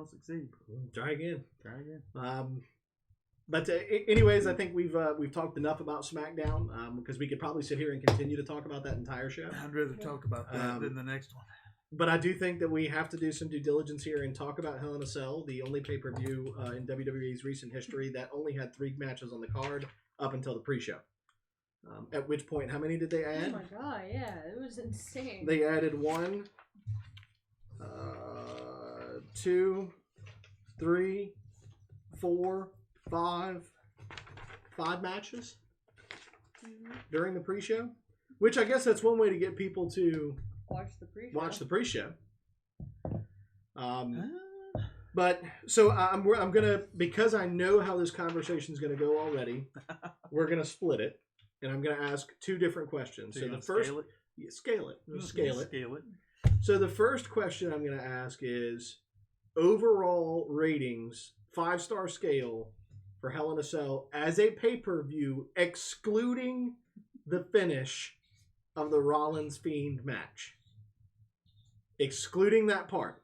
don't succeed. Try again. Try again. But anyways, I think we've talked enough about SmackDown because we could probably sit here and continue to talk about that entire show. I'd rather talk about that than the next one. But I do think that we have to do some due diligence here and talk about Hell in a Cell, the only pay-per-view in WWE's recent history that only had 3 matches on the card up until the pre-show. At which point, how many did they add? Oh my god, yeah, it was insane. They added 1, 2, 3, 4, 5 matches during the pre-show, which I guess that's one way to get people to watch the pre-show. But so I'm gonna, because I know how this conversation is gonna go already, we're gonna split it, and I'm gonna ask 2 different questions. So the first, scale it. So the first question I'm gonna ask is overall ratings, 5-star scale for Hell in a Cell as a pay-per-view, excluding the finish of the Rollins Fiend match. Excluding that part.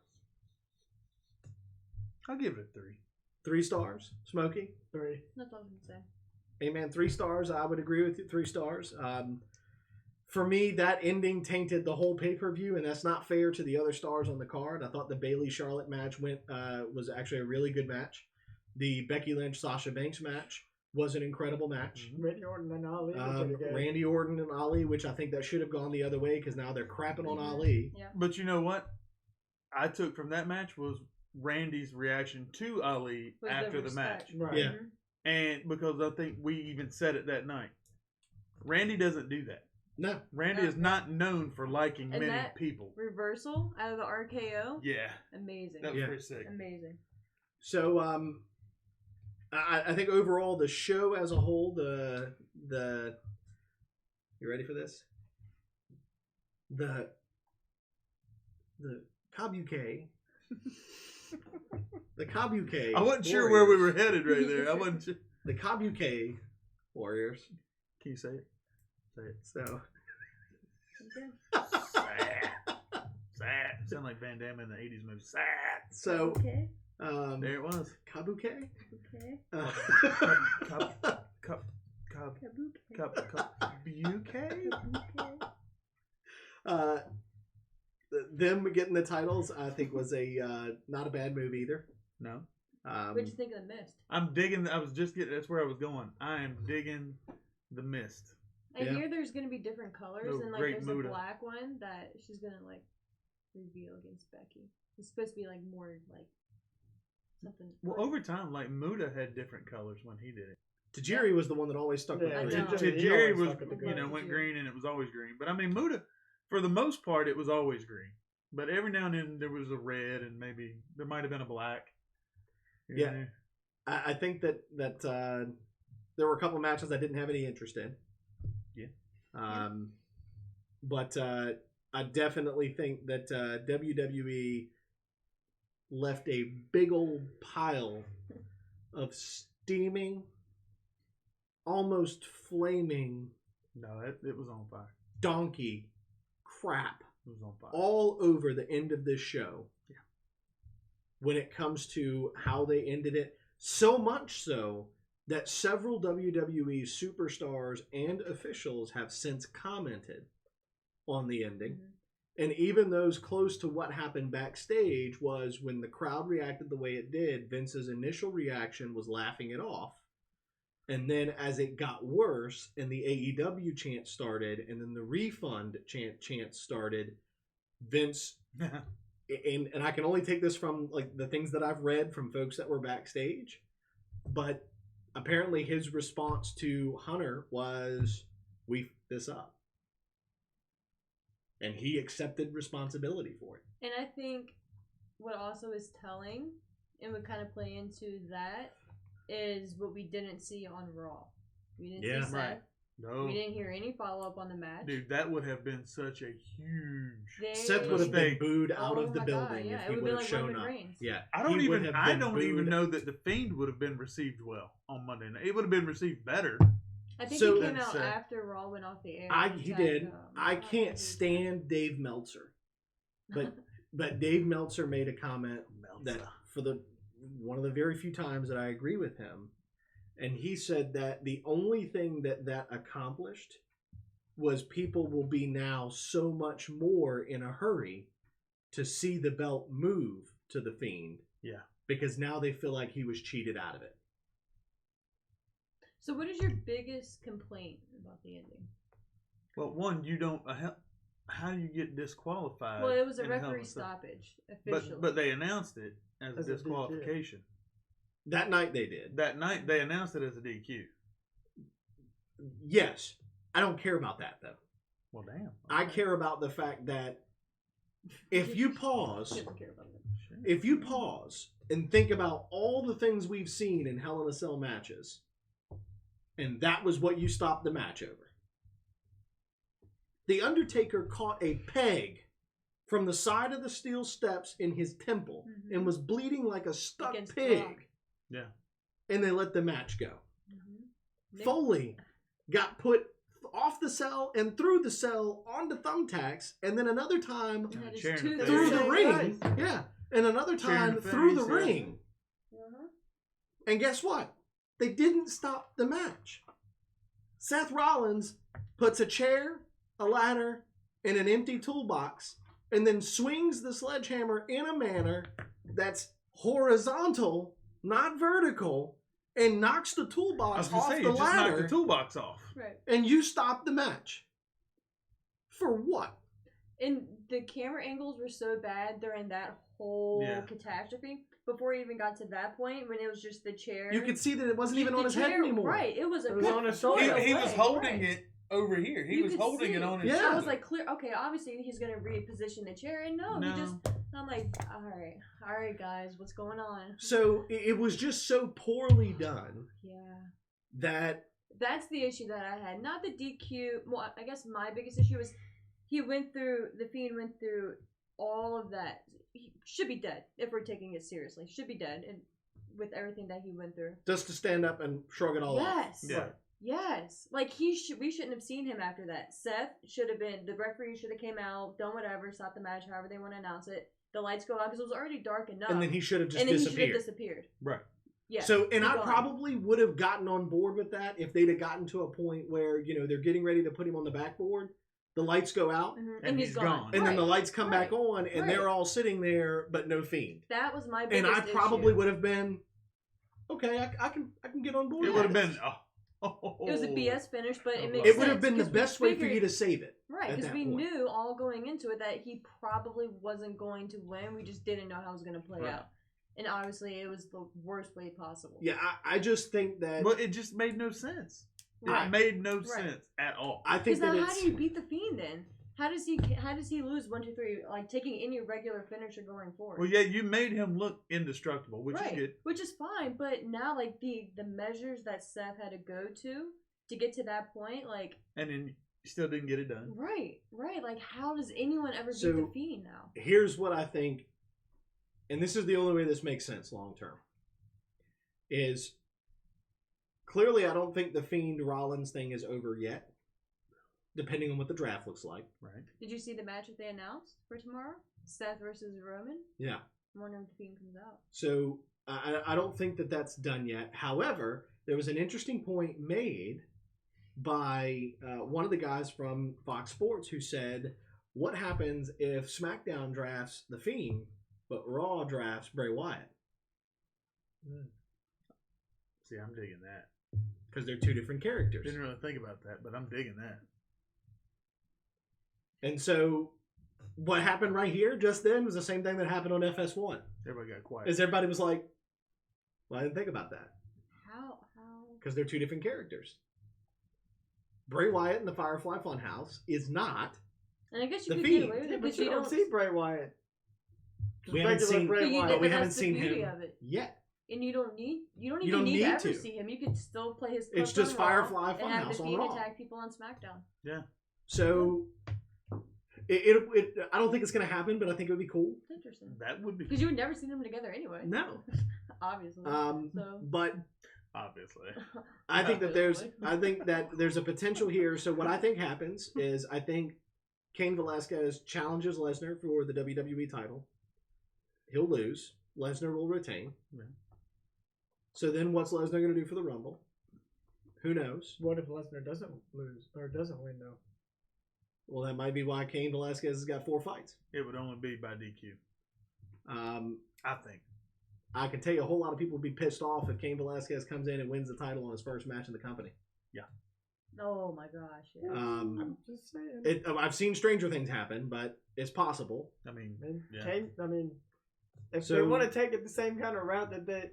I'll give it a 3. 3 stars. Smokey? 3. That's all I'm going to say. Amen. 3 stars. I would agree with you. 3 stars. For me, that ending tainted the whole pay-per-view, and that's not fair to the other stars on the card. I thought the Bayley-Charlotte match was actually a really good match. The Becky Lynch-Sasha Banks match was an incredible match. Randy Orton and Ali. Randy Orton and Ali, which I think that should have gone the other way because now they're crapping on Ali. Yeah. But you know what? I took from that match was Randy's reaction to Ali after the match. Right. Yeah. And because I think we even said it that night. Randy doesn't do that. No. Randy is not known for liking And many that people. Reversal out of the RKO. Yeah. Amazing. That was pretty sick. Amazing. So, I think overall the show as a whole, the you ready for this? The Kabuki. The Kabuki. I wasn't sure where we were headed right there. I wasn't sure. The Kabuki Warriors. Can you say it? Say it. So. Sad. Sound like Van Damme in the 80s movie. Sad. So. Okay. There it was. Kabuki? Okay. Them getting the titles, I think, was a not a bad move either. No. What'd you think of the Mist? I'm digging. That's where I was going. I am digging the Mist. I hear there's gonna be different colors, and like there's a black one that she's gonna like reveal against Becky. It's supposed to be like more like something. Well, over time, like Muda had different colors when he did it. Tajiri was the one that always stuck with green. Tajiri was, went green, and it was always green. But I mean, Muda, for the most part, it was always green. But every now and then there was a red, and maybe there might have been a black. Yeah, I think that there were a couple matches I didn't have any interest in. Yeah. But I definitely think that WWE left a big old pile of steaming, almost flaming. No, it was on fire. Donkey crap. It was on fire. All over the end of this show. Yeah. When it comes to how they ended it, so much so that several WWE superstars and officials have since commented on the ending. Mm-hmm. And even those close to what happened backstage was when the crowd reacted the way it did, Vince's initial reaction was laughing it off. And then as it got worse and the AEW chant started and then the refund chant started, Vince, and I can only take this from like the things that I've read from folks that were backstage, but apparently his response to Hunter was, "We f***ed this up." And he accepted responsibility for it. And I think what also is telling and would kind of play into that is what we didn't see on Raw. We didn't see Seth. Right. No. We didn't hear any follow-up on the match. Dude, that would have been such a huge... Seth would have been booed out of the building if he would have like shown Roman up. Reigns. Yeah. I don't even know that The Fiend would have been received well on Monday night. It would have been received better. I think he came out after Raw went off the air. He did. I can't stand Dave Meltzer. But Dave Meltzer made a comment that for one of the very few times that I agree with him. And he said that the only thing that accomplished was people will be now so much more in a hurry to see the belt move to the Fiend. Yeah. Because now they feel like he was cheated out of it. So what is your biggest complaint about the ending? Well, one, you don't... how do you get disqualified? Well, it was a referee stoppage, officially. But they announced it as a disqualification. That night they did. That night they announced it as a DQ. Yes. I don't care about that, though. Well, damn. Okay. I care about the fact that if you pause... Sure. If you pause and think about all the things we've seen in Hell in a Cell matches, and that was what you stopped the match over. The Undertaker caught a peg from the side of the steel steps in his temple and was bleeding like a stuck pig. Yeah. And they let the match go. Foley got put off the cell and through the cell onto thumbtacks, and then another time through the ring. Yeah. And another time through the ring. And guess what? They didn't stop the match. Seth Rollins puts a chair, a ladder, and an empty toolbox, and then swings the sledgehammer in a manner that's horizontal, not vertical, and knocks the toolbox off the ladder. Just knocked the toolbox off. Right. And you stop the match. For what? And the camera angles were so bad during that whole catastrophe. Before he even got to that point, when it was just the chair. You could see that it wasn't even on his head anymore. Right. It was on his shoulder. He was holding it over here. He was holding it on his shoulder. I was like, clear. Okay, obviously he's going to reposition the chair. And no, he just... I'm like, all right, guys, what's going on? So it was just so poorly done. Yeah. That's the issue that I had. Not the DQ. Well, I guess my biggest issue was the Fiend went through all of that. He should be dead if we're taking it seriously. Should be dead, and with everything that he went through. Just to stand up and shrug it all off. Yes. Yes. Like we shouldn't have seen him after that. Seth should have been. The referee should have came out, done whatever, stopped the match, however they want to announce it. The lights go out because it was already dark enough. And then he should have just disappeared. Right. Yeah. So, and I probably would have gotten on board with that if they'd have gotten to a point where, they're getting ready to put him on the backboard. The lights go out. And he's gone. And then the lights come back on and they're all sitting there, but no Fiend. That was my biggest issue. And I probably would have been, okay, I can get on board. It would have been... It was a BS finish, but it makes sense. It would have been the best way for you to save it. Right, because we knew all going into it that he probably wasn't going to win. We just didn't know how it was going to play out. And obviously, it was the worst way possible. Yeah, I just think that... Well, it just made no sense. It made no sense at all. I think that how do you beat the Fiend then? How does he lose 1, 2, 3? Like taking any regular finisher going forward. Well, yeah, you made him look indestructible, which is good. Which is fine, but now like the measures that Seth had to go to get to that point, like, and then you still didn't get it done. Right. Like, how does anyone ever beat the Fiend now? Here's what I think, and this is the only way this makes sense long term. Is clearly I don't think the Fiend Rollins thing is over yet. Depending on what the draft looks like. Right. Did you see the match that they announced for tomorrow? Seth versus Roman? Yeah. I'm wondering if the Fiend comes out. So, I don't think that that's done yet. However, there was an interesting point made by one of the guys from Fox Sports who said, what happens if SmackDown drafts The Fiend, but Raw drafts Bray Wyatt? See, I'm digging that. Because they're two different characters. Didn't really think about that, but I'm digging that. And so, what happened right here just then was the same thing that happened on FS1. Everybody got quiet. Is everybody was like, well, I didn't think about that. How? Because they're two different characters. Bray Wyatt in the Firefly Funhouse is not and I guess you the could Fiend. get away with it, but you don't see Bray Wyatt. We haven't seen Bray Wyatt. But we haven't seen him yet. And you don't even need to ever see him. You could still play his clip. It's just on Firefly Raw and have Funhouse the on Fiend Raw. attack people on SmackDown. Yeah. So I don't think it's going to happen, but I think it would be cool. It's interesting. That would be because you would never see them together anyway. No. Obviously. But obviously, I think that there's a potential here. So what I think happens is I think Cain Velasquez challenges Lesnar for the WWE title. He'll lose. Lesnar will retain. Yeah. So then what's Lesnar going to do for the Rumble? Who knows? What if Lesnar doesn't lose or doesn't win though? Well, that might be why Cain Velasquez has got 4 fights. It would only be by DQ. I think. I can tell you a whole lot of people would be pissed off if Cain Velasquez comes in and wins the title on his first match in the company. Yeah. Oh my gosh. Yeah. I'm just saying. I've seen stranger things happen, but it's possible. I mean, yeah. If So- they want to take it the same kind of route that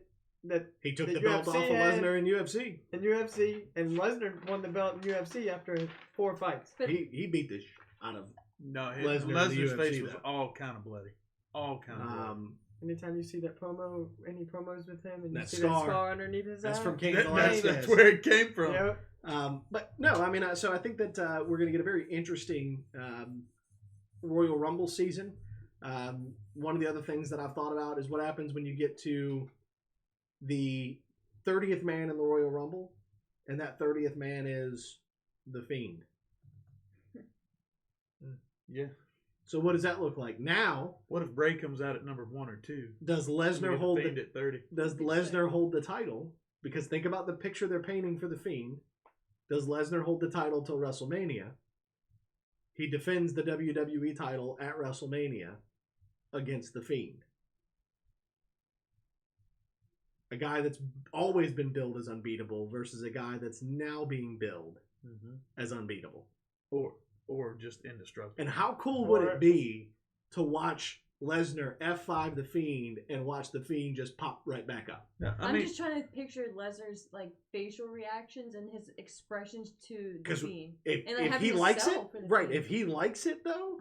He took The the belt UFC off of had- Lesnar in UFC. in UFC, and Lesnar won the belt in UFC after 4 fights. But He beat the out of. No, Lesnar in the Lesnar's UFC, face was though. all kind of bloody. All kind of bloody. Anytime you see that promo, any promos with him, and you That see scar. that scar underneath his That's eye. from Cain That's Velasquez. where it came from. Yeah. But no, I mean, so I think that we're going to get a very interesting Royal Rumble season. One of the other things that I've thought about is what happens when you get to the 30th man in the Royal Rumble, and that 30th man is the Fiend. Yeah. So what does that look like now? What if Bray comes out at number 1 or 2? Does We Lesnar get hold the Fiend the, at 30? Does Lesnar hold the title? Because think about the picture they're painting for the Fiend. Does Lesnar hold the title till WrestleMania? He defends the WWE title at WrestleMania against the Fiend. A guy that's always been billed as unbeatable versus a guy that's now being billed as unbeatable. Or just indestructible. And how cool would it be to watch Lesnar F5 the Fiend and watch the Fiend just pop right back up? Yeah, I'm just trying to picture Lesnar's like facial reactions and his expressions to the 'Cause Fiend. If, And, like, if having he to likes it, sell for the right? Fiend. If he likes it though,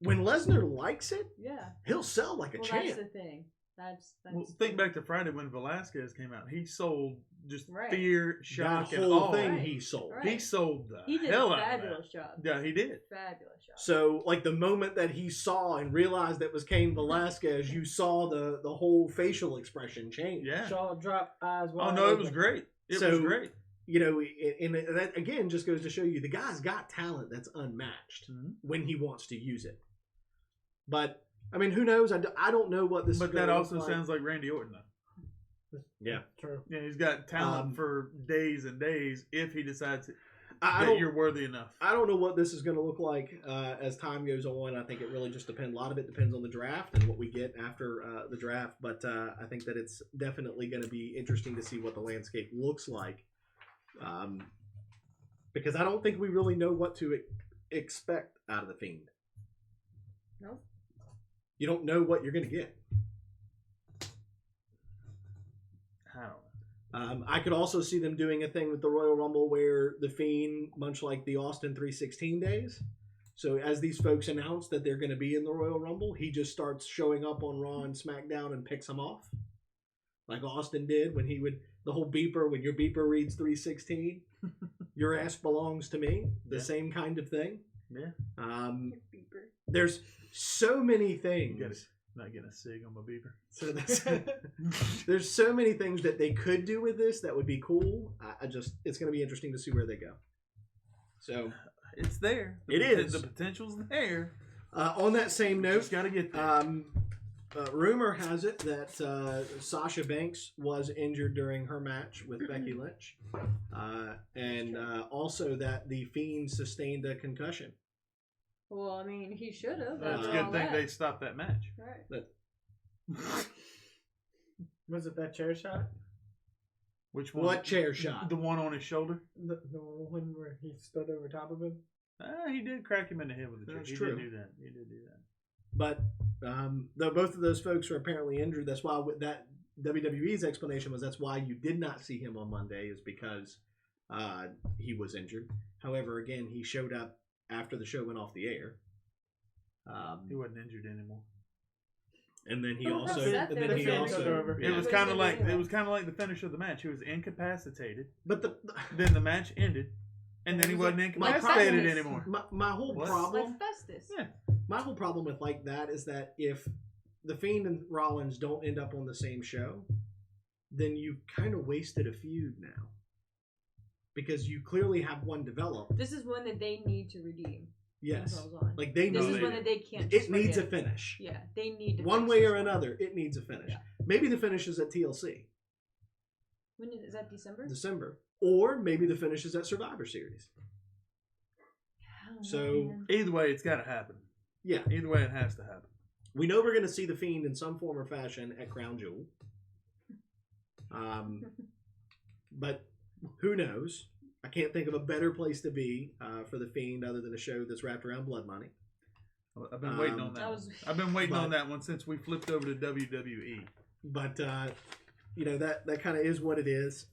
when Lesnar likes it, Yeah. he'll sell like a Well, champ. that's the thing. That's Well, think back to Friday when Velasquez came out. He sold just Right. fear, That shock, and whole all. thing Right. he sold. Right. He sold the He did hell a out of that. fabulous job. Yeah, he did. Fabulous job. So, like the moment that he saw and realized that was Cain Velasquez, you saw the whole facial expression change. Yeah. Jaw drop, eyes Oh wide no, it open. was great. It So- was great. You know, and that again just goes to show you the guy's got talent that's unmatched Mhm. when he wants to use it. But I mean, who knows? I don't know what this. But is that gonna also look like. sounds like Randy Orton, though. Yeah. True. Yeah, he's got talent for days and days if he decides I that don't. you're worthy enough. I don't know what this is going to look like as time goes on. I think it really just depends. A lot of it depends on the draft and what we get after the draft. But I think that it's definitely going to be interesting to see what the landscape looks like. Because I don't think we really know what to expect out of the Fiend. No. You don't know what you're going to get. I don't know. I could also see them doing a thing with the Royal Rumble where the Fiend, much like the Austin 316 days, so as these folks announce that they're going to be in the Royal Rumble, he just starts showing up on Raw and SmackDown and picks them off, like Austin did when he would the whole beeper when your beeper reads 316, your ass belongs to me. The Yeah. same kind of thing. Yeah. Beeper. There's so many You things. gotta, not getting a sig on my beaver. So that's, there's so many things that they could do with this that would be cool. It's going to be interesting to see where they go. So It's there. It is. The potential's there. on that same note, Just gotta get there. rumor has it that Sasha Banks was injured during her match with Becky Lynch, and also that the Fiend sustained a concussion. Well, I mean, he should have. That's a good thing they stopped that match. Right. Was it that chair shot? Which one? What chair shot? The one on his shoulder? The one where he stood over top of him? He did crack him in the head with the chair. That's He true. did do that. He did do that. But though both of those folks are apparently injured, that's why that WWE's explanation was that's why you did not see him on Monday is because he was injured. However, again, he showed up after the show went off the air. He wasn't injured anymore. And then he Well, also, that's and that then he then. also, Over. It was Yeah. kind of like Anyway. it was kind of like the finish of the match. He was incapacitated. but Then the match ended, and then he It was wasn't like incapacitated Festus. anymore. my whole What? problem, Like Festus. Yeah. my whole problem with like that is that if the Fiend and Rollins don't end up on the same show, then you've kind of wasted a feud now. Because you clearly have one developed. This is one that they need to redeem. Yes. themselves on. Like they This need is when they can't. it just needs a forget. finish. Yeah, they need to One finish way this or one. another, it needs a finish. Yeah. Maybe the finish is at TLC, When is that? December. December, or maybe the finish is at Survivor Series. I don't know, So man. Either way, it's got to happen. yeah, Either way, it has to happen. we know we're going to see the Fiend in some form or fashion at Crown Jewel. But who knows? I can't think of a better place to be for the Fiend other than a show that's wrapped around blood money. I've been waiting on that. That one. was- I've been waiting on But- that one since we flipped over to WWE. But you know that kind of is what it is.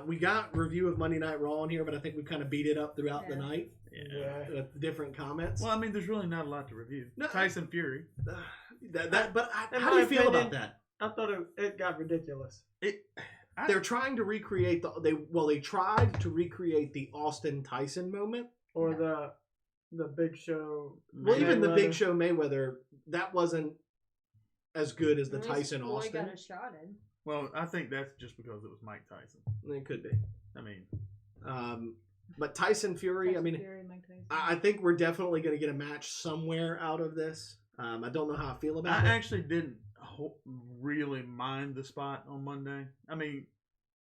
We got review of Monday Night Raw in here, but I think we kind of beat it up throughout the Yeah. night Yeah. with different comments. Well, I mean, there's really not a lot to review. No, Tyson Fury. But In how do my you feel about opinion- that? I thought it got ridiculous. They're trying to recreate they tried to recreate the Austin Tyson moment. Or the Big Show. Well, even the Big Mayweather. Show Mayweather, that wasn't as good as the At least Tyson Floyd Austin. got a shot in. Well, I think that's just because it was Mike Tyson. It could be. I mean, But Tyson Fury, I mean, Fury, Mike Tyson. I think we're definitely going to get a match somewhere out of this. I don't know how I feel about I it. actually didn't really mind the spot on Monday. I mean,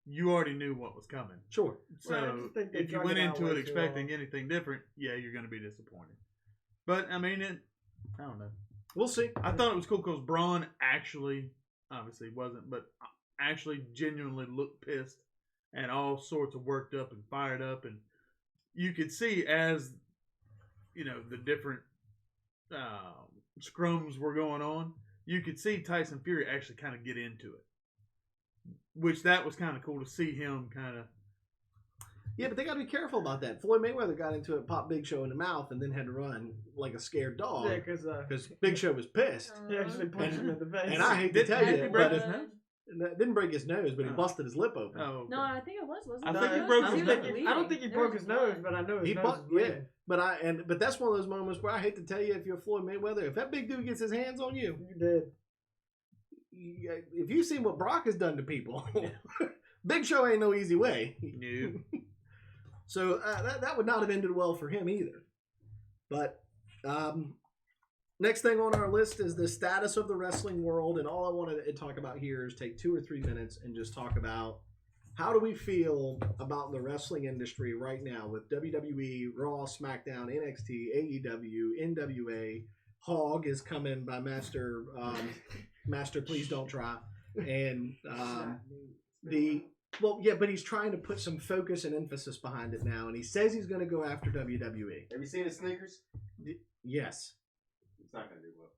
you already knew what was coming. Sure. Well, I So just think they if you drug went it out into way it too expecting long. anything different, yeah, you're going to be disappointed. But I mean, I don't know. We'll see. I thought it was cool because Braun actually, obviously wasn't, but actually genuinely looked pissed and all sorts of worked up and fired up, and you could see as the different scrums were going on, you could see Tyson Fury actually kind of get into it, which that was kind of cool to see him kind of. Yeah, but they got to be careful about that. Floyd Mayweather got into it, popped Big Show in the mouth, and then had to run like a scared dog Yeah, because Big Show was pissed. he actually punched him in the face. And I hate to tell Did you, he break but his nose? didn't break his nose, but he Oh. busted his lip open. Oh, okay. No, I think it wasn't I it? think he No, broke he his was nose. bleeding. I don't think he There broke was his nose, blood. but I know his He nose bu- was bleeding. But that's one of those moments where I hate to tell you, if you're Floyd Mayweather, if that big dude gets his hands on you, You did. if you've seen what Brock has done to people, Big Show ain't no easy way. No. So that would not have ended well for him either. But next thing on our list is the status of the wrestling world, and all I wanted to talk about here is take 2 or 3 minutes and just talk about how do we feel about the wrestling industry right now with WWE, Raw, SmackDown, NXT, AEW, NWA. Hog is coming by Master Please Don't Try, and but he's trying to put some focus and emphasis behind it now, and he says he's going to go after WWE. Have you seen his sneakers? Yes. It's not going to do well.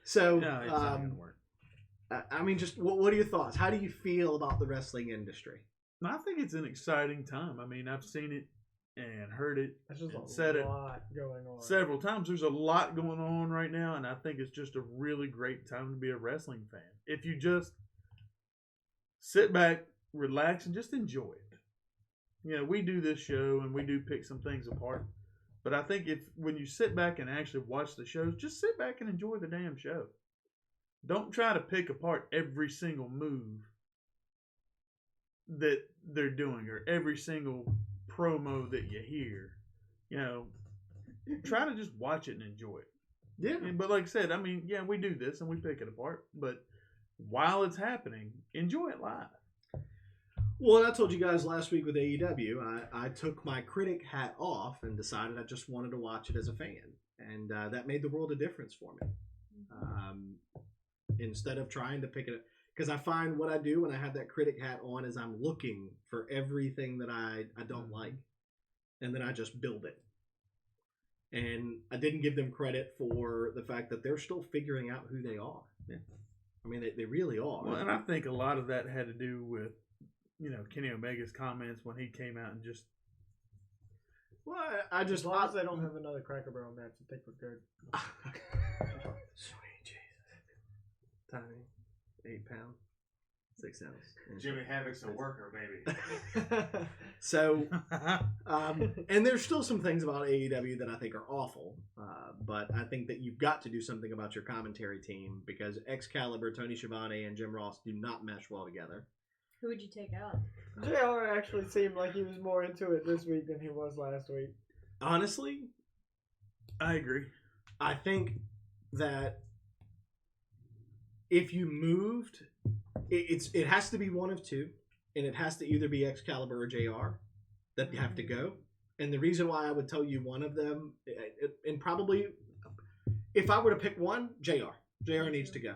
So, No, it's not gonna work. I mean, just what are your thoughts? How do you feel about the wrestling industry? I think it's an exciting time. I mean, I've seen it and heard it That's just and a said it lot going on. several times. There's a lot going on right now, and I think it's just a really great time to be a wrestling fan. If you just sit back, relax, and just enjoy it. We do this show and we do pick some things apart, but I think when you sit back and actually watch the shows, just sit back and enjoy the damn show. Don't try to pick apart every single move that they're doing or every single promo that you hear. Try to just watch it and enjoy it. Yeah. But like I said, I mean, yeah, we do this and we pick it apart, but while it's happening, enjoy it live. Well, I told you guys last week with AEW, I took my critic hat off and decided I just wanted to watch it as a fan, and that made the world a difference for me. Instead of trying to pick it, because I find what I do when I have that critic hat on is I'm looking for everything that I don't like, and then I just build it. And I didn't give them credit for the fact that they're still figuring out who they are. Yeah. I mean, they really are. Well, and I think a lot of that had to do with, Kenny Omega's comments when he came out and just. Well, I just As long as they don't have another Cracker Barrel match, I think we're good. Sweet Jesus. Tiny. 8 pound. 6 ounce. Jimmy Havoc's a worker, baby. So, and there's still some things about AEW that I think are awful, but I think that you've got to do something about your commentary team because Excalibur, Tony Schiavone, and Jim Ross do not mesh well together. Who would you take out? JR actually seemed like he was more into it this week than he was last week. Honestly, I agree. I think that if you moved, it has to be one of two, and it has to either be Excalibur or JR that have to go. And the reason why I would tell you one of them, and probably if I were to pick one, JR needs to go.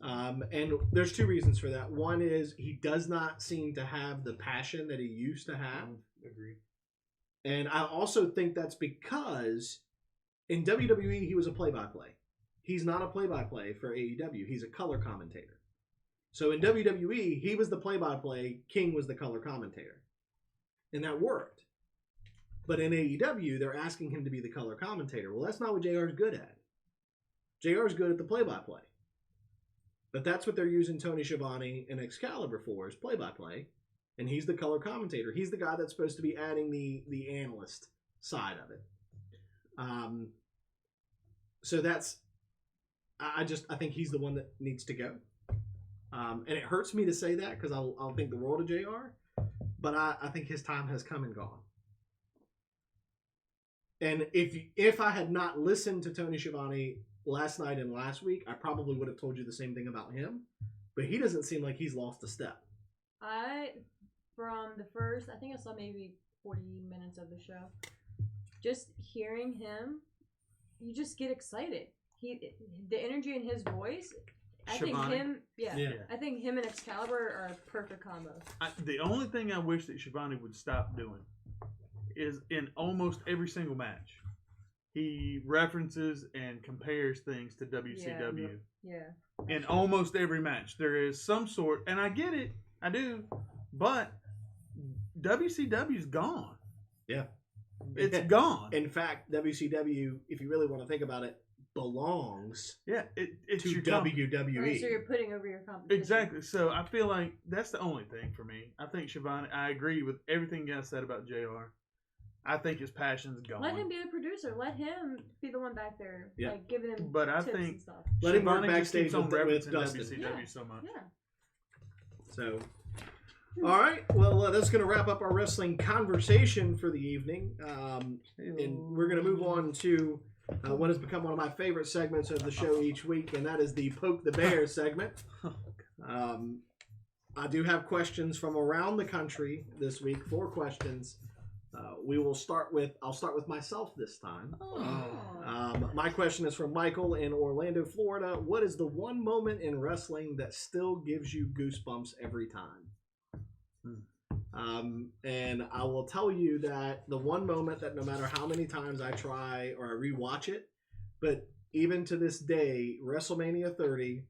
And there's two reasons for that. One is he does not seem to have the passion that he used to have. Agreed. And I also think that's because in WWE he was a play-by-play. He's not a play-by-play for AEW. He's a color commentator. So in WWE, he was the play-by-play, King was the color commentator. And that worked. But in AEW, they're asking him to be the color commentator. Well, that's not what JR's good at. JR's good at the play-by-play. But that's what they're using Tony Schiavone and Excalibur for, is play-by-play. And he's the color commentator. He's the guy that's supposed to be adding the analyst side of it. So that's... I think he's the one that needs to go. And it hurts me to say that because I'll think the world of JR. But I think his time has come and gone. And if I had not listened to Tony Schiavone last night and last week, I probably would have told you the same thing about him. But he doesn't seem like he's lost a step. From the first, I think I saw maybe 40 minutes of the show. Just hearing him, you just get excited. The energy in his voice, I think him and Excalibur are a perfect combo. The only thing I wish that Schiavone would stop doing is in almost every single match, he references and compares things to WCW. Yeah. In almost every match, there is some sort, and I get it, I do, but WCW's gone. Yeah. It's gone. In fact, WCW, if you really want to think about it, belongs it's to your WWE. Right, so you're putting over your competition. Exactly. So I feel like that's the only thing for me. I think Schiavone, I agree with everything you guys said about JR. I think his passion's gone. Let him be the producer. Let him be the one back there, like giving him But I tips think and stuff. Let him work Schiavone just backstage keeps on with referencing Dustin. WCW so much. Yeah. So, all right. Well, that's going to wrap up our wrestling conversation for the evening. And we're going to move on to what has become one of my favorite segments of the show each week, and that is the Poke the Bear segment. I do have questions from around the country this week. 4 questions. I'll start with myself this time. My question is from Michael in Orlando, Florida. What is the one moment in wrestling that still gives you goosebumps every time? And I will tell you that the one moment that no matter how many times I try or I rewatch it, but even to this day, WrestleMania 30,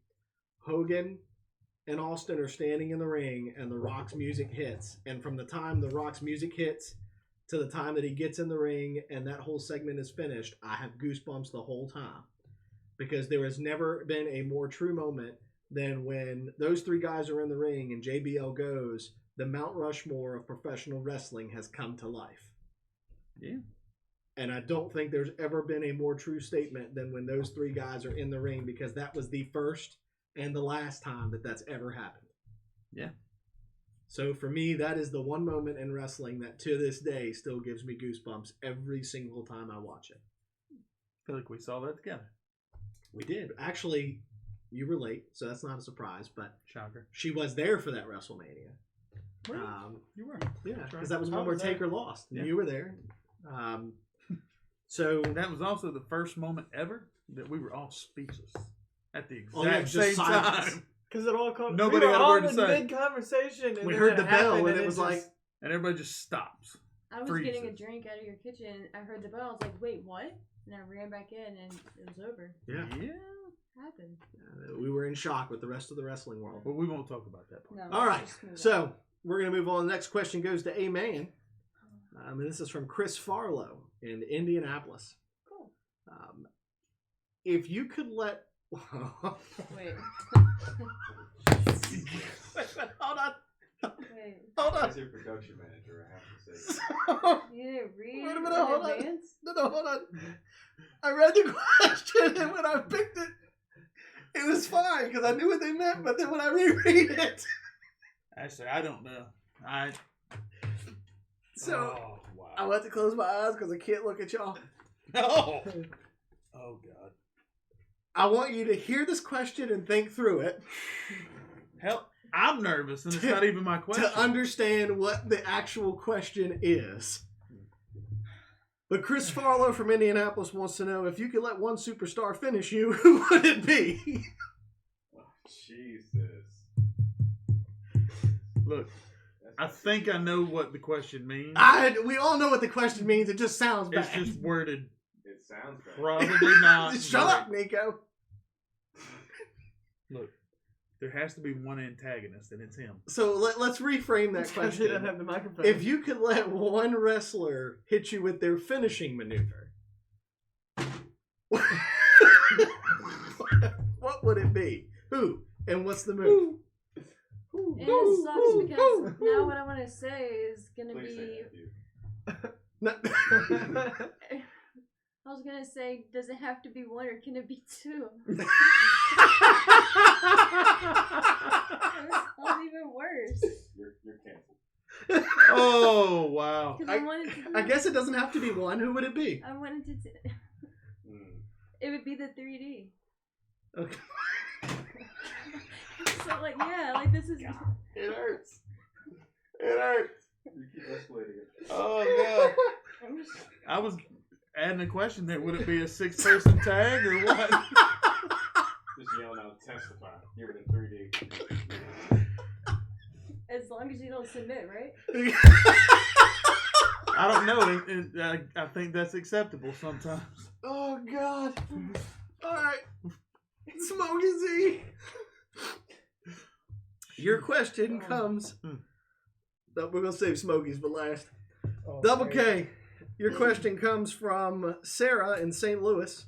Hogan and Austin are standing in the ring and The Rock's music hits. And from the time The Rock's music hits to the time that he gets in the ring and that whole segment is finished, I have goosebumps the whole time. Because there has never been a more true moment than when those 3 guys are in the ring and JBL goes, the Mount Rushmore of professional wrestling has come to life. Yeah. And I don't think there's ever been a more true statement than when those 3 guys are in the ring, because that was the first and the last time that that's ever happened. Yeah. So for me, that is the one moment in wrestling that to this day still gives me goosebumps every single time I watch it. I feel like we saw that together. We did. Actually, you were late, so that's not a surprise, but Shocker. she was there for that WrestleMania. Really? You were. Yeah, because that was one where Taker lost. Yeah. You were there. So that was also the first moment ever that we were all speechless at the exact just same silence. time. Because it all comes. Nobody we were had a all word to in say. mid-conversation. And We then heard the bell, happened, and it was like... And everybody just stops. I was freezes. getting a drink out of your kitchen. I heard the bell. I was like, wait, what? And I ran back in, and it was over. Yeah. Happened. We were in shock with the rest of the wrestling world. But we won't talk about that part. No, All right, so we're going to move on. The next question goes to A-Man. And this is from Chris Farlow in Indianapolis. Cool. If you could let... Wait. Hold on. Wait. Hold on. As your production manager, I have to say. You didn't read Wait a minute, in hold on. advance? No, hold on. I read the question, and when I picked it, it was fine, because I knew what they meant, but then when I reread it... Actually, I don't know. So wow. I want to close my eyes because I can't look at y'all. No. Oh God. I want you to hear this question and think through it. Hell, I'm nervous, and it's not even my question. To understand what the actual question is. But Chris Farlow from Indianapolis wants to know, if you could let one superstar finish you, who would it be? Oh, Jesus. Look, I think I know what the question means. We all know what the question means. It just sounds bad. It's just worded It sounds bad. probably not. Shut up, Nico. Look, there has to be one antagonist, and it's him. So let's reframe that Because he doesn't question. have the microphone. If you could let one wrestler hit you with their finishing maneuver, what would it be? Who? And what's the move? And it sucks because now what I want to say is gonna Please be. say that, dude. I was gonna say, does it have to be one or can it be two? That sounds even worse. You're canceled. Oh, wow. Because I wanted to. I guess it doesn't have to be one. Who would it be? I wanted to. It would be the 3D. Okay. So like this is. It hurts. It hurts. You keep escalating it. Oh, God. I was adding a question there. Would it be a 6-person tag or what? Just yelling out, testify. Give it in 3D. As long as you don't submit, right? I don't know. I think that's acceptable sometimes. Oh, God. All right. Smokey Z. Your question comes. No, we're going to save Smokies for last. Oh, Double okay. K. Your question comes from Sarah in St. Louis.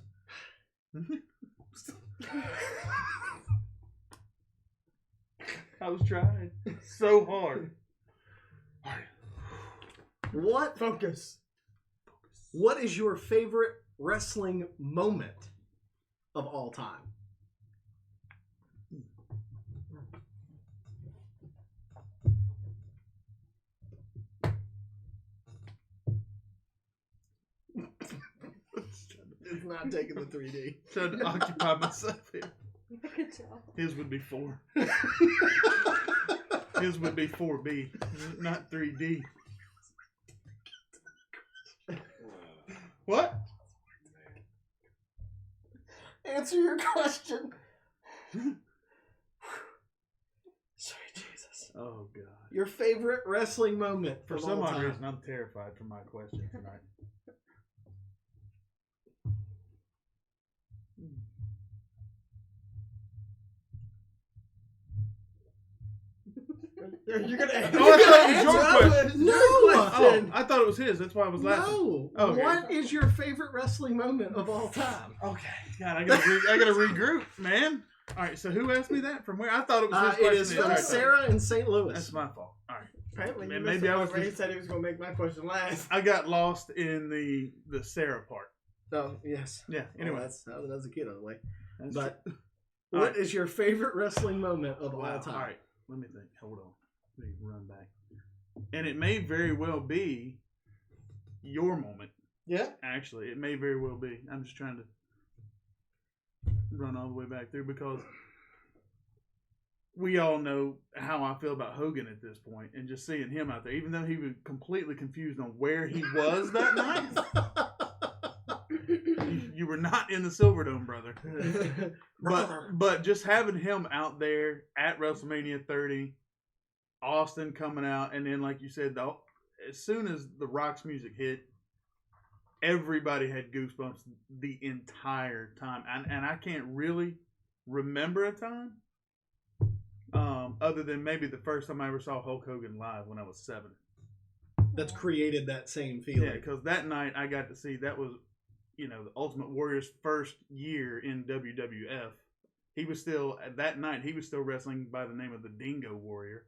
I was trying so hard. Focus. What is your favorite wrestling moment of all time? It's not taking the 3D. Trying to occupy myself here. Good job. His would be 4. His would be 4B, not 3D. What? Answer your question. Sorry, Jesus. Oh, God. Your favorite wrestling moment For of some all odd time. reason, I'm terrified for my question tonight. You're gonna. Oh, I thought it was your question. No. Oh, I thought it was his. That's why I was laughing. No. Oh, okay. What is your favorite wrestling moment of all time? Okay. God, I gotta regroup, man. All right. So who asked me that? From where? I thought it was his It question. is the from entire time. Sarah in St. Louis. That's my fault. All right. Apparently, Man, you maybe maybe I was He just- said he was gonna make my question last. I got lost in the Sarah part. Oh, yes. Yeah. Anyway, That's how as a kid, on the way. that's But true. what is your favorite wrestling moment of Wow. all time? All right. Let me think. Hold on. Let me run back. And it may very well be your moment. Yeah. Actually, it may very well be. I'm just trying to run all the way back through because we all know how I feel about Hogan at this point, and just seeing him out there, even though he was completely confused on where he was that night. You were not in the Silverdome, brother. But just having him out there at WrestleMania 30, Austin coming out, and then like you said, as soon as the Rock's music hit, everybody had goosebumps the entire time, and I can't really remember a time other than maybe the first time I ever saw Hulk Hogan live when I was 7. That's created that same feeling. Yeah, because that night I got to see, that was, the Ultimate Warrior's first year in WWF. He was still, at that night, he was still wrestling by the name of the Dingo Warrior.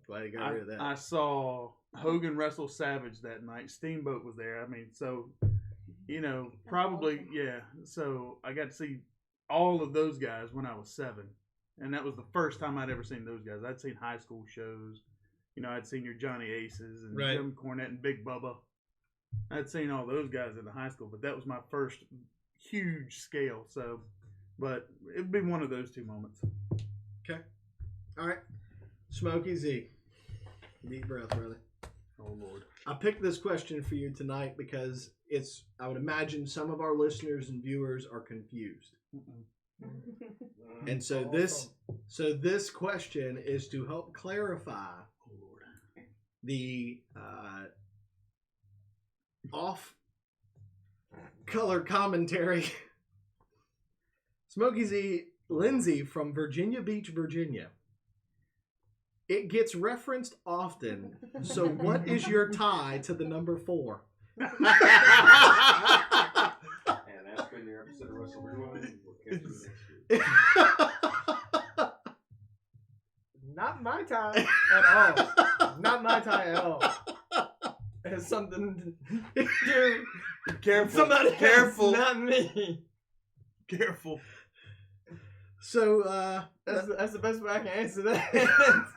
Glad you got rid of that. I saw Hogan wrestle Savage that night. Steamboat was there. I mean, so, probably, awesome. yeah. So I got to see all of those guys when I was 7. And that was the first time I'd ever seen those guys. I'd seen high school shows. You know, I'd seen your Johnny Aces and Right. Jim Cornette and Big Bubba. I'd seen all those guys in the high school, but that was my first huge scale. So, but it'd be one of those two moments. Okay. All right. Smokey Z. Deep breath, brother. Oh, Lord. I picked this question for you tonight because I would imagine some of our listeners and viewers are confused. And so this question is to help clarify the off-color commentary. Smokey Z, Lindsay from Virginia Beach, Virginia. It gets referenced often. So what is your tie to the number 4? And that's been your episode of Wrestle Rewind. We'll catch you next week. Not my tie at all. Not my tie at all. It has something to do. Careful. Somebody Careful. else, not me. Careful. So That's the best way I can answer that.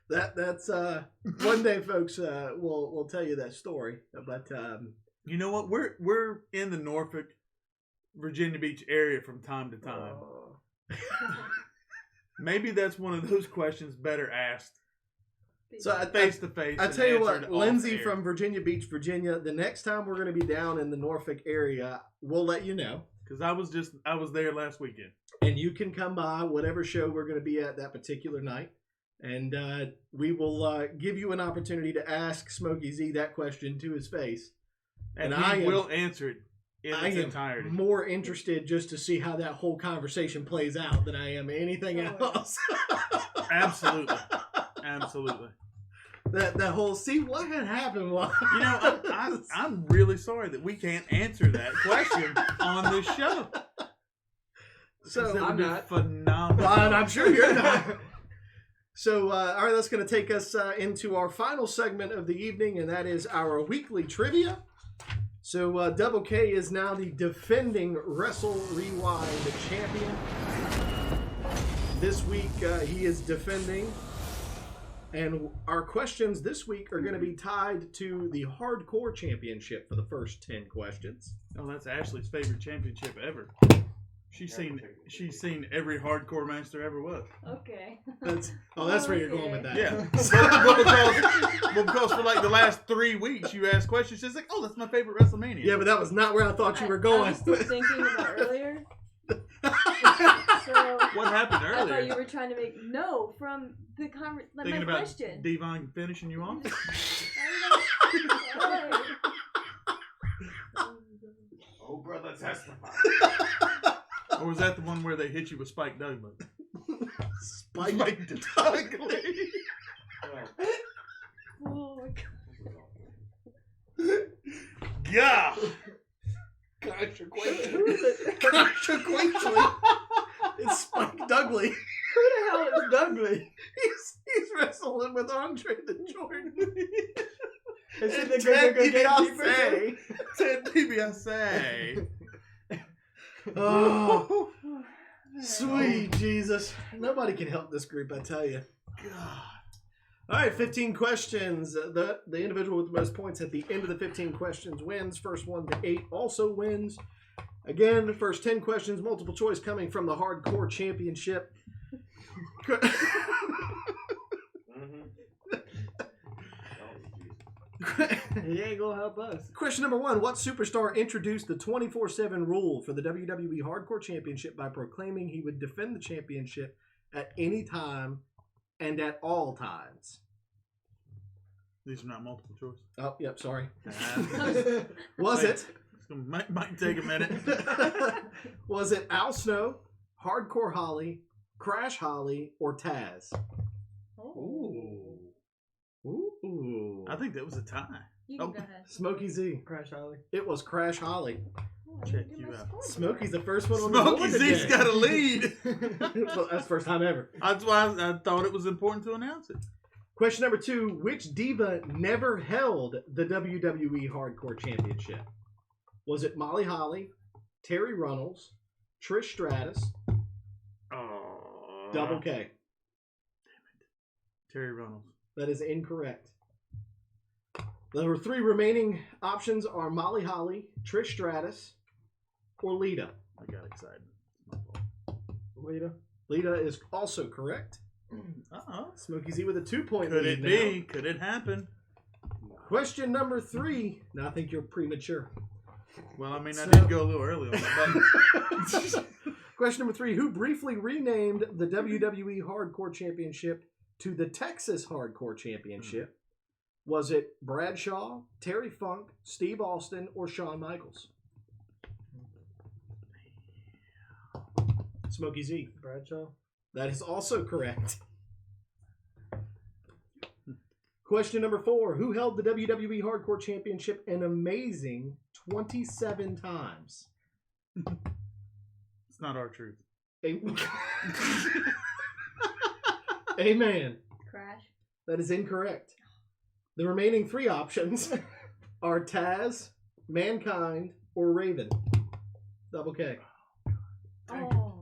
that's one day, folks. We'll tell you that story. But You know what? We're in the Norfolk, Virginia Beach area from time to time. Maybe that's one of those questions better asked so face to face. I tell you what, Lindsay from Virginia Beach, Virginia. The next time we're going to be down in the Norfolk area, we'll let you know. Because I was there last weekend. And you can come by whatever show we're going to be at that particular night. And we will give you an opportunity to ask Smokey Z that question to his face. And I will answer it in its entirety. More interested just to see how that whole conversation plays out than I am anything else. Absolutely. Absolutely. That whole, see what had happened was. You know, I'm really sorry that we can't answer that question on this show. So that would I'm be not. phenomenal. Well, I'm sure you're not. So, all right, that's going to take us into our final segment of the evening, and that is our weekly trivia. So, Double K is now the defending Wrestle Rewind champion. This week, he is defending. And our questions this week are going to be tied to the Hardcore Championship for the first 10 questions. Oh, that's Ashley's favorite championship ever. She's seen every hardcore match there ever was. Okay. That's where you're going with that. Yeah. because for like the last 3 weeks you asked questions, she's like, oh, that's my favorite WrestleMania. Yeah, but that was not where I thought you were I going. was still thinking about earlier. So What happened I thought earlier? you were trying to make from the Thinking my about question. Devon finishing you off? Oh, brother, testify. Or was that the one where they hit you with Spike Dudley? Spike Dudley. Oh my god. Yeah. Consequently, it's Spike Dudley. Who the hell is Dudley? He's wrestling with Andre the Jordan. Is he And the Ted gatekeeper? DiBiase. Ted DiBiase. Oh, sweet Jesus. Nobody can help this group, I tell you. God. All right, 15 questions. The individual with the most points at the end of the 15 questions wins. First 1 to 8 also wins. Again, the first 10 questions, multiple choice coming from the Hardcore Championship. He ain't gonna help us. Question number 1. What superstar introduced the 24/7 rule for the WWE Hardcore Championship by proclaiming he would defend the championship at any time and at all times? These are not multiple choice. Oh, yep, sorry. Uh, Was it? might take a minute. Was it Al Snow, Hardcore Holly, Crash Holly, or Taz? Ooh. Ooh. I think that was a tie. You can go ahead. Smokey Z. Crash Holly. It was Crash Holly. Oh, I Check didn't do you my out. scoreboard. Smokey's the first one on the Smokey board Z's today. got a lead. Well, that's the first time ever. That's why I thought it was important to announce it. Question number 2. Which diva never held the WWE Hardcore Championship? Was it Molly Holly, Terry Runnels, Trish Stratus, Oh, Double K. Terry Runnels. That is incorrect. The 3 remaining options are Molly Holly, Trish Stratus, or Lita. I got excited. It's my fault. Lita. Lita is also correct. Uh-oh. Smokey Z with a 2-point Could lead it now. be? Could it happen? Question number 3. Now I think you're premature. Well, I mean, I So- did go a little early on that button. Question number 3. Who briefly renamed the WWE Hardcore Championship to the Texas Hardcore Championship? Was it Bradshaw, Terry Funk, Steve Austin, or Shawn Michaels? Smokey Z. Bradshaw. That is also correct. Question number 4. Who held the WWE Hardcore Championship an amazing 27 times? It's not our truth. Amen. Crash. That is incorrect. The remaining 3 options are Taz, Mankind, or Raven. Double K. Oh.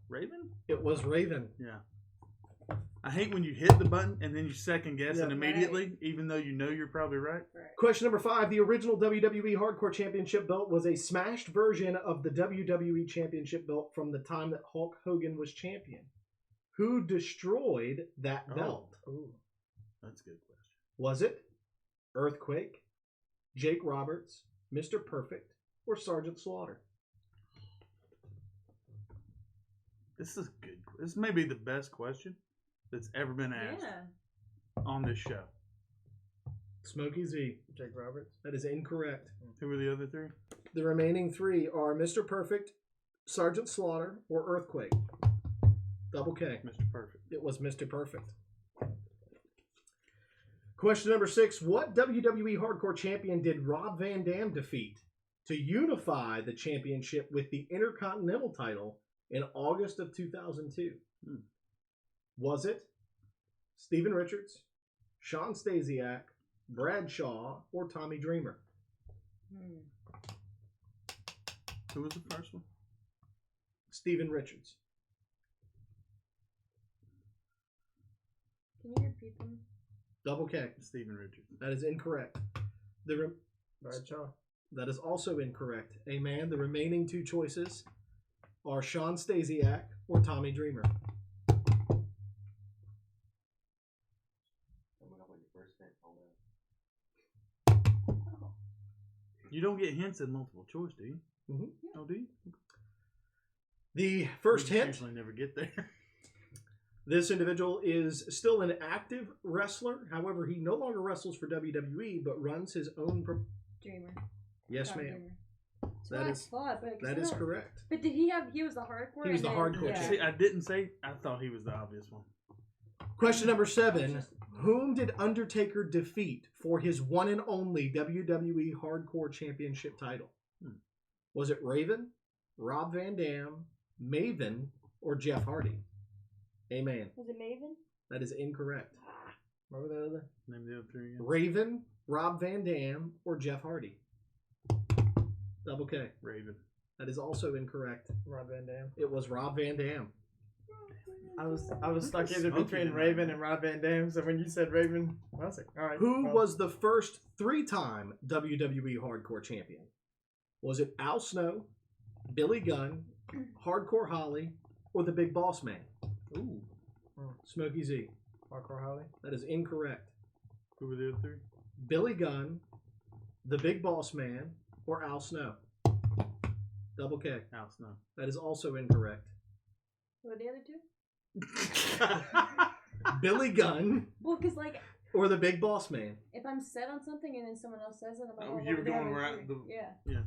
Raven? It was Raven. Yeah. I hate when you hit the button and then you second guess Yeah. it immediately, even though you know you're probably right. Question number 5. The original WWE Hardcore Championship belt was a smashed version of the WWE Championship belt from the time that Hulk Hogan was champion. Who destroyed that belt? Ooh. That's a good question. Was it Earthquake, Jake Roberts, Mr. Perfect, or Sergeant Slaughter? This is good. This may be the best question that's ever been asked Yeah. on this show. Smokey Z. Jake Roberts. That is incorrect. Who were the other 3? The remaining 3 are Mr. Perfect, Sergeant Slaughter, or Earthquake. Double K. Mr. Perfect. It was Mr. Perfect. Question number 6. What WWE Hardcore Champion did Rob Van Dam defeat to unify the championship with the Intercontinental title in August of 2002? Was it Steven Richards, Sean Stasiak, Bradshaw, or Tommy Dreamer? Who was the first one? Steven Richards. Can you repeat them? Double K. Steven Richards. That is incorrect. Bradshaw. That is also incorrect. Amen. The remaining 2 choices are Sean Stasiak or Tommy Dreamer. You don't get hints in multiple choice, do you? Mhm. Oh, do you? The first We hint, usually never get there. this individual is still an active wrestler. However, he no longer wrestles for WWE, but runs his own... Dreamer. Yes, Tommy ma'am. Dreamer. That's That what I is- thought, but That is correct. But did he have? He was the hardcore. He was and the then- hardcore Yeah. See, I didn't say. I thought he was the obvious one. Question number 7. Whom did Undertaker defeat for his one and only WWE Hardcore Championship title? Was it Raven, Rob Van Dam, Maven, or Jeff Hardy? Amen. Was it Maven? That is incorrect. What were the other? Name the other 3 again. Raven, Rob Van Dam, or Jeff Hardy? Double K. Raven. That is also incorrect. Rob Van Dam. It was Rob Van Dam. I was stuck either Smoking between in Raven there. and Rob Van Dam. So when you said Raven, I was like, all right. Who well, was the first 3-time WWE Hardcore Champion? Was it Al Snow, Billy Gunn, Hardcore Holly, or the Big Boss Man? Ooh. Smokey Z. Hardcore Holly? That is incorrect. Who were the other 3? Billy Gunn, the Big Boss Man, or Al Snow? Double K. Al Snow. That is also incorrect. Who were the other 2? Billy Gunn Well, because like or the Big Boss Man? if I'm set on something and then someone else says it, I'm like, Oh, oh, you were what the going other where I- 3? the- Yeah. Yeah.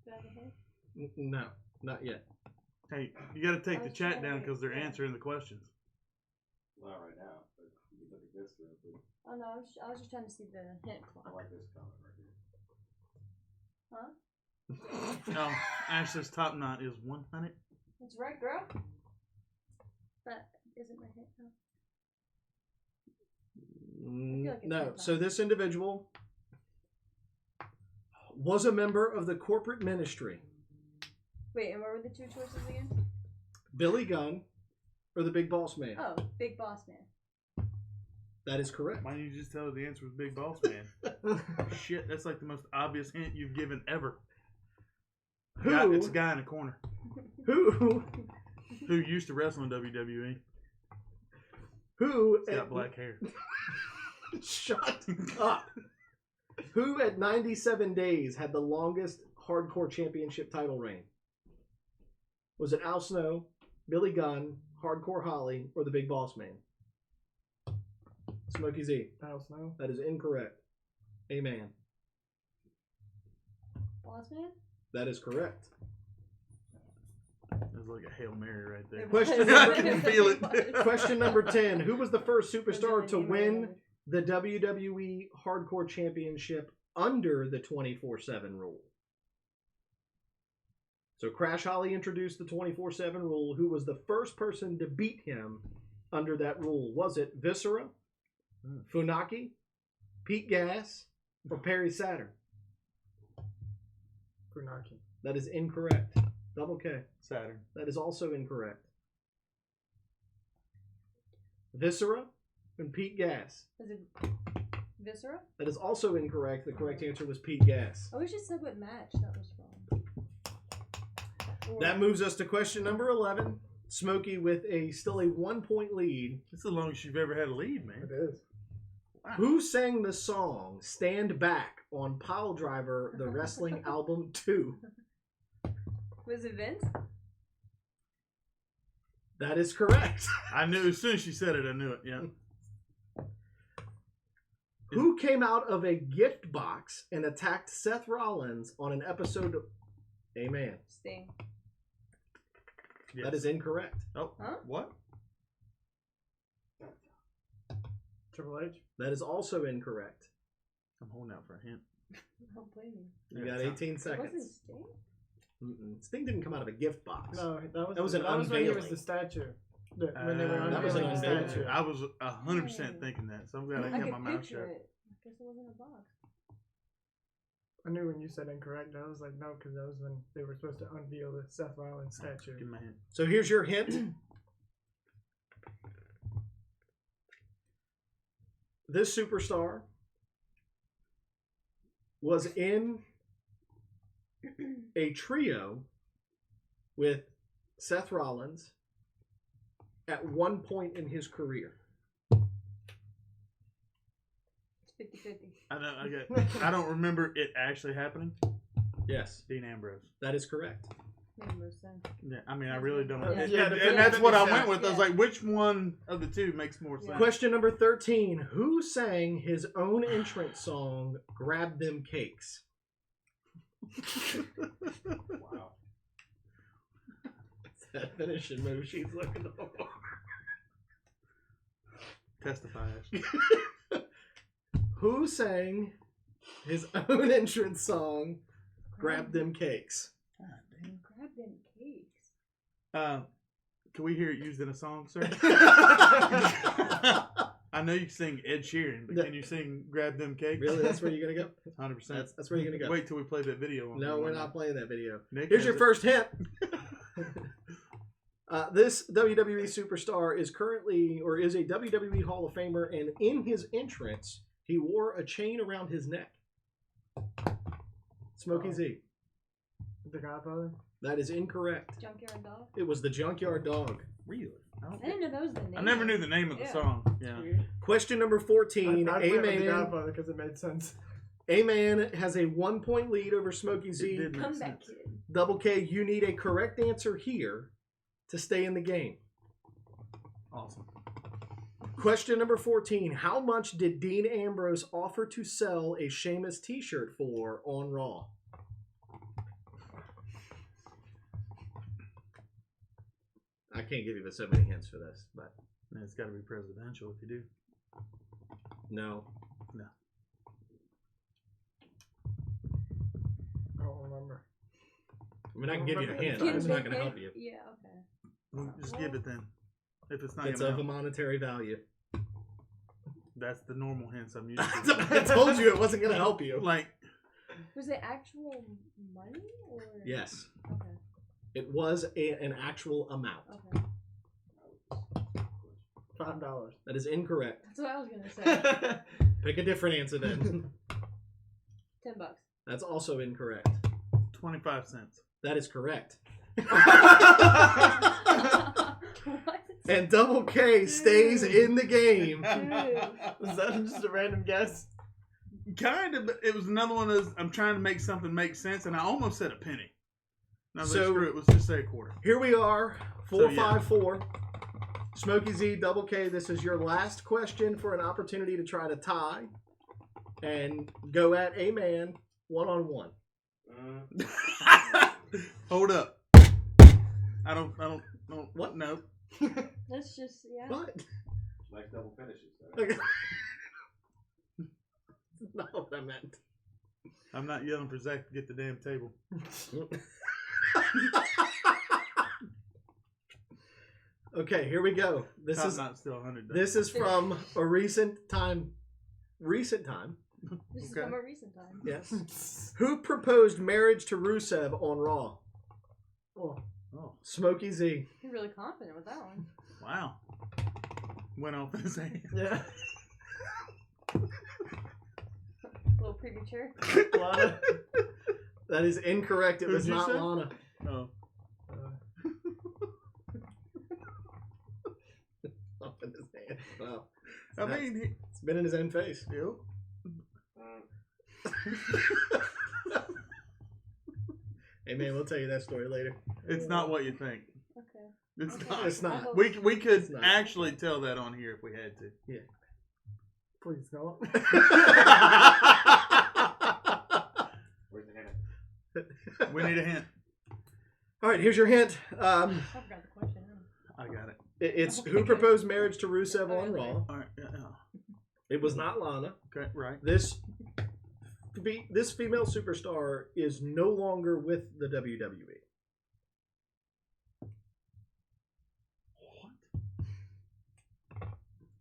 Do I have a hint? No, not yet. Hey, you got to take I the was chat trying down to- because they're yeah. answering the questions. Not right now, but you can look at this real quick. Oh no, I was just trying to see the hint I clock. like this comment right here. Huh? Oh, Ashley's top knot is 100. That's right, girl. That isn't my hint. No. like it's No. not So that. this individual was a member of the corporate ministry. Wait, and what were the 2 choices again? Billy Gunn or the Big Boss Man? Oh, Big Boss Man. That is correct. Why didn't you just tell her the answer was Big Boss Man? Shit, that's like the most obvious hint you've given ever. Who? It's a guy in a corner Who? who used to wrestle in WWE. Who? He's got black hair. Shut up. Who at 97 days had the longest hardcore championship title reign? Was it Al Snow, Billy Gunn, Hardcore Holly, or the Big Boss Man? Smokey Z. Al Snow. That is incorrect. Amen. Boss Man? That is correct. That was like a Hail Mary right there. Question I can feel it. Question number 10. Who was the first superstar to win the WWE Hardcore Championship under the 24/7 rule? So Crash Holly introduced the 24/7 rule. Who was the first person to beat him under that rule? Was it Viscera, Funaki, Pete Gas, or Perry Saturn? Funaki. That is incorrect. Double K. Saturn. That is also incorrect. Viscera and Pete Gas. Was it Viscera? That is also incorrect. The correct answer was Pete Gas. I wish it said what match that was from. Or- That moves us to question number 11. Smokey with still a 1-point lead. It's the longest you've ever had a lead, man. It is. Wow. Who sang the song Stand Back on Pile Driver, the wrestling album 2? Was it Vince? That is correct. I knew as soon as she said it, I knew it. Yeah. Who came out of a gift box and attacked Seth Rollins on an episode of Amen? Sting. Yes. That is incorrect. Oh, Huh? what? Triple H. That is also incorrect. I'm holding out for a hint. Don't blame me. You Yeah, got it's 18 It seconds. wasn't Sting? Sting didn't come out of a gift box. No, That was an when he was unveiling. the statue. When they were That was an unveiling the unveiling. statue. I was 100% thinking that, so I'm glad I I kept could my mouth picture shut. it. I guess it wasn't a box. I knew when you said incorrect, I was like, no, because that was when they were supposed to unveil the Seth Rollins statue. Give me a hint. So here's your hint. This superstar was in a trio with Seth Rollins at one point in his career. It's 50-50. I don't remember it actually happening. Yes, Dean Ambrose. that is correct. Makes more sense. Yeah, I mean, I really don't. Yeah. And that's what I Yeah. went with. I was Yeah. like, which one of the two makes more Yeah. sense? Question number 13. Who sang his own entrance song, Grab Them Cakes? Wow. That finishing move she's looking for. Testify. Ashley. Who sang his own entrance song, Grab Them Cakes? God damn. Grab them cakes. Can we hear it used in a song, sir? I know you sing Ed Sheeran, but can you sing "Grab Them Cakes"? Really? That's where you're going to go? 100%. That's where you're going to go. Wait till we play that video. No, we're not playing that video. Nick Here's has your it. first hint. This WWE superstar is a WWE Hall of Famer, and in his entrance, he wore a chain around his neck. Smokey Oh. Z. The Godfather. That is incorrect. Junkyard Dog. It was the Junkyard Dog. Really? I didn't know that was the name. I never knew the name of the Yeah. song. Yeah. Weird. Question number 14. I'd play with the A-Man. Godfather because it made sense. A-Man has a 1-point lead over Smokey It Z. did make Comeback sense. Kid. Double K, you need a correct answer here to stay in the game. Awesome. Question number 14. How much did Dean Ambrose offer to sell a Sheamus t-shirt for on Raw? I can't give you so many hints for this, but And it's got to be presidential if you do. no. I don't remember. I mean, I can give you a hint. Can It's you not going to make help it? you. Yeah, okay. Well, just give it then. If it's not It's gonna of a help. monetary value. That's the normal hints I'm used to. I told you it wasn't going to help you. Like, Was it actual money or? Yes. Okay. It was an actual amount. Okay. $5. That is incorrect. That's what I was gonna say. Pick a different answer then. $10. That's also incorrect. 25 cents. That is correct. What? And Double K stays in the game. Was that just a random guess? Kind of, but it was another one of those, I'm trying to make something make sense, and I almost said a penny. And I was like, So- screw it, let's just say a quarter. Here we are, So, yeah. 4-5-4. Smokey Z, Double K, this is your last question for an opportunity to try to tie and go at a man one-on-one. Hold up. I don't, what? No. Let's just, yeah. What? Like double finishes. Okay. That's not what I meant. I'm not yelling for Zach to get the damn table. Okay, here we go. This I'm is not still 100. this is from a recent time. This is Okay. from a recent time. Yes. Who proposed marriage to Rusev on Raw? Oh. Oh, Smokey Z. You're really confident with that one. wow. Went off in his hand. Yeah. A little premature. Lana. That is incorrect. It Who'd was you not say? Lana. Oh. Up in his hand. Wow. I mean, It's been in his own face. yep. Hey man, we'll tell you that story later. It's not what you think. Okay. It's Okay. not. It's not. I hope- We could It's not. actually tell that on here if we had to. Please no. Where's the hand? We need a hint. All right, here's your hint. I forgot the question. I got it. It's Okay. who proposed marriage to Rusev on Raw. All right. Yeah. It was not Lana. Okay. Right. This female superstar is no longer with the WWE. What?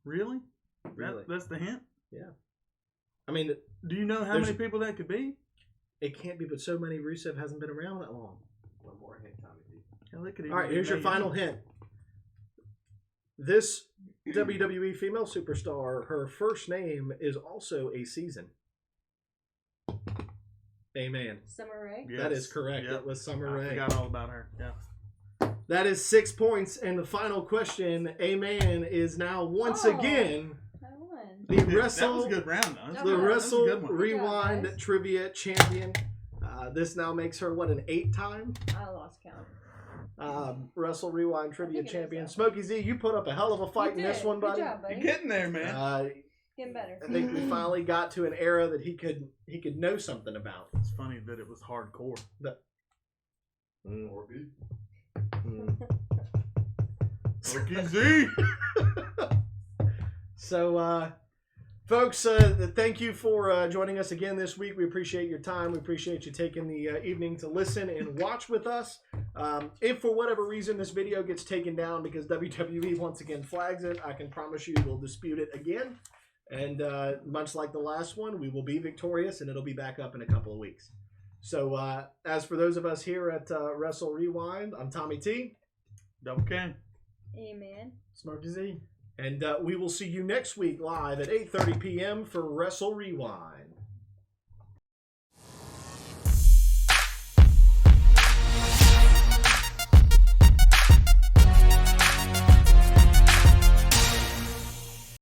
Really? Really? That's the hint. I mean, Do you know how There's- many people that could be? it can't be, but so many. Rusev hasn't been around that long. One more hint, Tommy D. Hell, it could All even right, be here's your Mae final Young. hint. This WWE female superstar, her first name is also a season. Amen. Summer Rae. That is correct. Yep. It was Summer I Rae. forgot all about her. Yeah. That is 6 points. And the final question, Amen is now once Oh. again I won. the That was Wrestle a good round, though. That the was. Wrestle That was a good one. Rewind Good job, guys. Trivia Champion. This now makes her what, an 8-time I lost count. Wrestle Rewind Trivia think it is, Champion. though. Smokey Z, you put up a hell of a fight in You this did. one, buddy. Good job, buddy. You're getting there, man. Getting better. I think we finally got to an era that he could know something about. It's funny that it was hardcore. Or B. Smokey Z. So, folks, thank you for joining us again this week. We appreciate your time. We appreciate you taking the evening to listen and watch with us. If for whatever reason this video gets taken down because WWE once again flags it, I can promise you we'll dispute it again. And much like the last one, we will be victorious and it'll be back up in a couple of weeks. So, as for those of us here at Wrestle Rewind, I'm Tommy T. Double K. Amen. Smokey Z. And we will see you next week live at 8:30 p.m. for Wrestle Rewind.